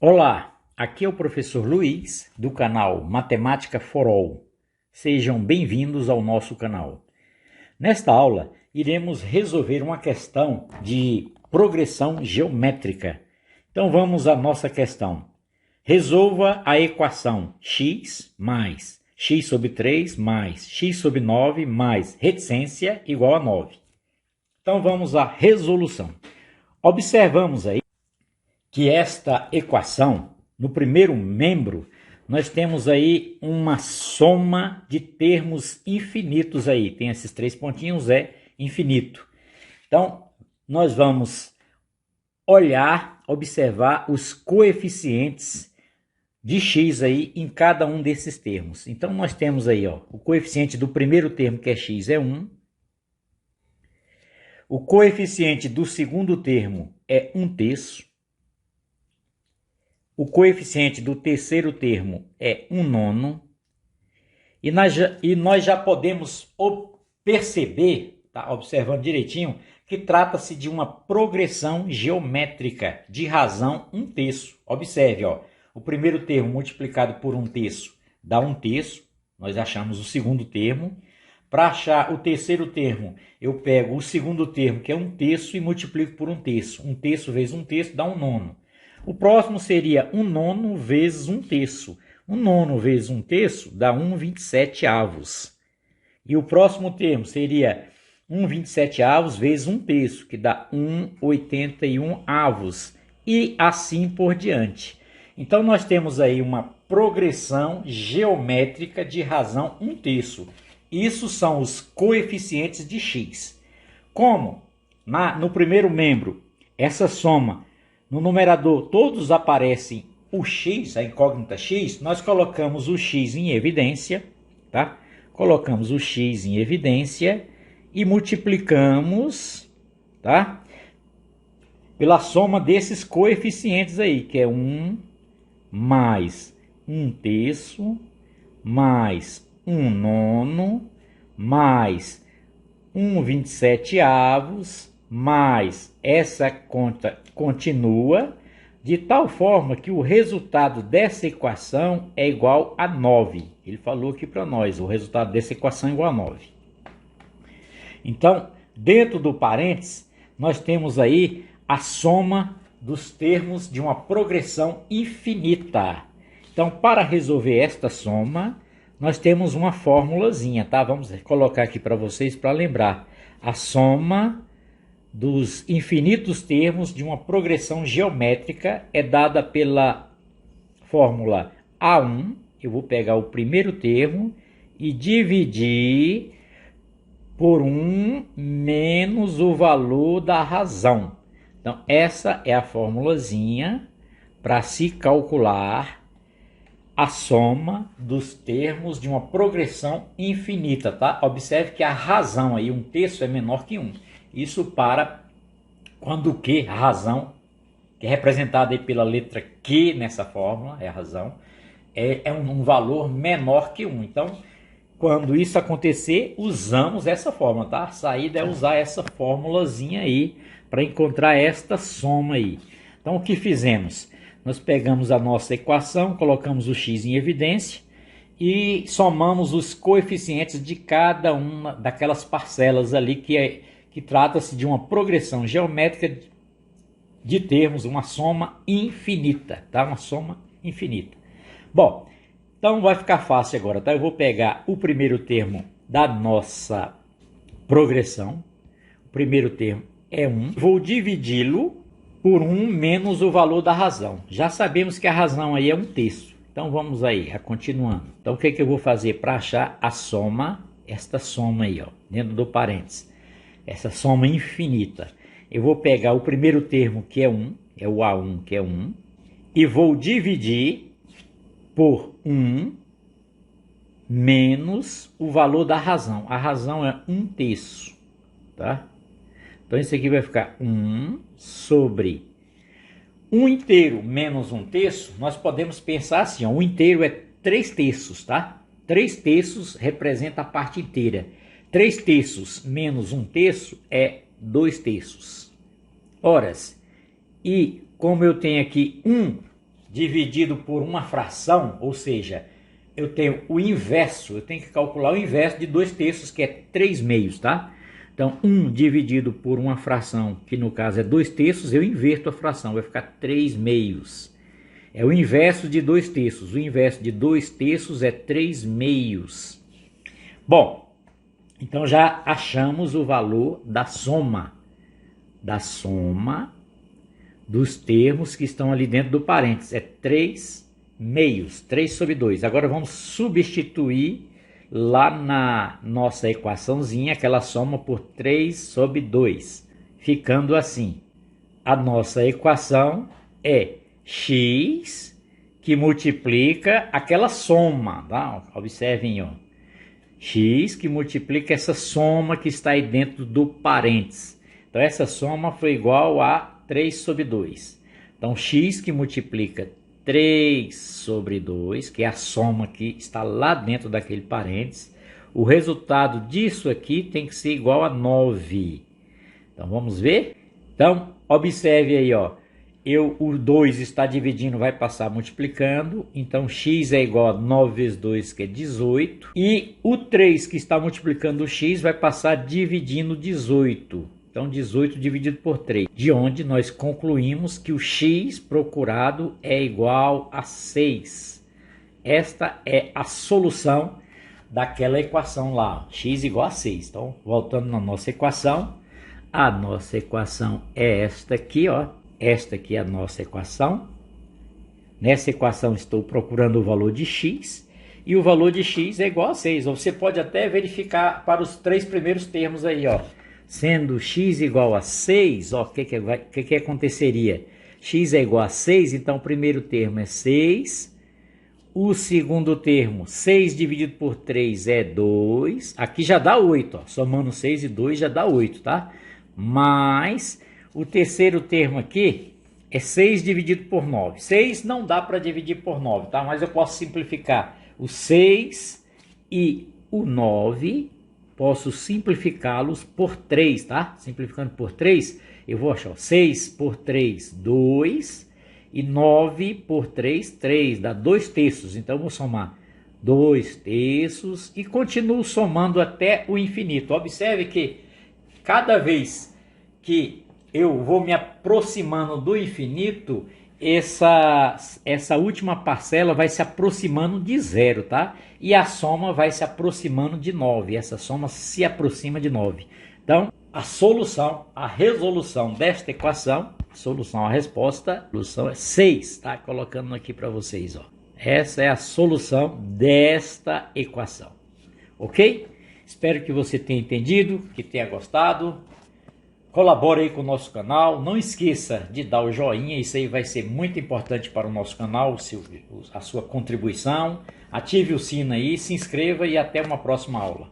Olá, aqui é o professor Luiz, do canal Matemática for All. Sejam bem-vindos ao nosso canal. Nesta aula, iremos resolver uma questão de progressão geométrica. Então vamos à nossa questão. Resolva a equação x mais x sobre 3 mais x sobre 9 mais reticência igual a 9. Então vamos à resolução. Observamos aí que esta equação, no primeiro membro, nós temos aí uma soma de termos infinitos aí. Tem esses três pontinhos, é infinito. Então, nós vamos observar os coeficientes de x aí em cada um desses termos. Então, nós temos aí, o coeficiente do primeiro termo, que é x, é 1. O coeficiente do segundo termo é 1/3. O coeficiente do terceiro termo é 1/9. E nós já podemos perceber, tá, observando direitinho, que trata-se de uma progressão geométrica de razão 1/3. Observe, o primeiro termo multiplicado por 1/3 dá 1/3. Nós achamos o segundo termo. Para achar o terceiro termo, eu pego o segundo termo, que é 1/3, e multiplico por 1/3. 1/3 vezes 1/3 dá 1/9. O próximo seria 1/9 vezes 1/3. 1/9 vezes 1/3 dá 1/27. E o próximo termo seria 1/27 vezes 1/3, que dá 1/81. E assim por diante. Então, nós temos aí uma progressão geométrica de razão 1/3. Isso são os coeficientes de x. Como no primeiro membro, essa soma, no numerador todos aparecem o x, a incógnita x, nós colocamos o x em evidência, tá? Colocamos o x em evidência e multiplicamos, tá? Pela soma desses coeficientes aí, que é 1 mais 1/3 mais 1/9 mais 1/27 mais essa conta continua, de tal forma que o resultado dessa equação é igual a 9. Ele falou aqui para nós, o resultado dessa equação é igual a 9. Então, dentro do parênteses, nós temos aí a soma dos termos de uma progressão infinita. Então, para resolver esta soma, nós temos uma formulazinha, tá? Vamos colocar aqui para vocês para lembrar. A soma dos infinitos termos de uma progressão geométrica é dada pela fórmula A1. Eu vou pegar o primeiro termo e dividir por 1 menos o valor da razão. Então, essa é a formulazinha para se calcular a soma dos termos de uma progressão infinita, tá? Observe que a razão aí, 1/3 é menor que 1. Isso para quando o Q, a razão, que é representada aí pela letra Q nessa fórmula, é a razão, é um valor menor que 1. Então, quando isso acontecer, usamos essa fórmula, tá? A saída é usar essa formulazinha aí para encontrar esta soma aí. Então, o que fizemos? Nós pegamos a nossa equação, colocamos o x em evidência e somamos os coeficientes de cada uma daquelas parcelas ali que trata-se de uma progressão geométrica de termos, uma soma infinita, tá? Uma soma infinita. Bom, então vai ficar fácil agora, tá? Eu vou pegar o primeiro termo da nossa progressão. O primeiro termo é 1. Vou dividi-lo por 1 menos o valor da razão. Já sabemos que a razão aí é 1/3. Então vamos aí, continuando. Então o que eu vou fazer para achar a soma, esta soma aí, dentro do parênteses. Essa soma infinita. Eu vou pegar o primeiro termo, que é 1, é o A1, que é 1, e vou dividir por 1 menos o valor da razão. A razão é 1/3, tá? Então isso aqui vai ficar 1 sobre 1 inteiro menos 1/3. Nós podemos pensar assim, 1 inteiro é 3/3, tá? 3/3 representa a parte inteira. 3/3 menos 1/3 é 2/3. Horas. E como eu tenho aqui 1 dividido por uma fração, ou seja, eu tenho o inverso, eu tenho que calcular o inverso de 2/3, que é 3/2, tá? Então, 1 dividido por uma fração, que no caso é 2/3, eu inverto a fração, vai ficar 3/2. É o inverso de 2/3. O inverso de 2/3 é 3/2. Bom, então já achamos o valor da soma dos termos que estão ali dentro do parênteses. É 3/2, 3/2. Agora vamos substituir lá na nossa equaçãozinha aquela soma por 3/2, ficando assim. A nossa equação é x que multiplica aquela soma, tá? Observem, ó. X que multiplica essa soma que está aí dentro do parênteses. Então essa soma foi igual a 3/2. Então x que multiplica 3/2, que é a soma que está lá dentro daquele parênteses, o resultado disso aqui tem que ser igual a 9. Então vamos ver? Então observe aí, ó. O 2 está dividindo, vai passar multiplicando. Então x é igual a 9 vezes 2, que é 18. E o 3 que está multiplicando o x vai passar dividindo 18. Então 18 dividido por 3. De onde nós concluímos que o x procurado é igual a 6. Esta é a solução daquela equação lá. X igual a 6. Então voltando na nossa equação. A nossa equação é esta aqui, ó. Esta aqui é a nossa equação. Nessa equação estou procurando o valor de x. E o valor de x é igual a 6. Ou você pode até verificar para os 3 primeiros termos aí, ó. Sendo x igual a 6, ó, o que aconteceria? X é igual a 6, então o primeiro termo é 6. O segundo termo, 6 dividido por 3 é 2. Aqui já dá 8, ó. Somando 6 e 2 já dá 8, tá? Mas o terceiro termo aqui é 6 dividido por 9. 6 não dá para dividir por 9, tá? Mas eu posso simplificar o 6 e o 9. Posso simplificá-los por 3, tá? Simplificando por 3, eu vou achar 6 por 3, 2. E 9 por 3, 3. Dá 2/3. Então, eu vou somar 2/3 e continuo somando até o infinito. Observe que cada vez que eu vou me aproximando do infinito, essa última parcela vai se aproximando de 0, tá? E a soma vai se aproximando de 9. Essa soma se aproxima de 9. Então, a resolução desta equação, a resposta é 6, tá? Colocando aqui para vocês, ó. Essa é a solução desta equação. Ok? Espero que você tenha entendido, que tenha gostado. Colabore aí com o nosso canal, não esqueça de dar o joinha, isso aí vai ser muito importante para o nosso canal, a sua contribuição. Ative o sino aí, se inscreva e até uma próxima aula.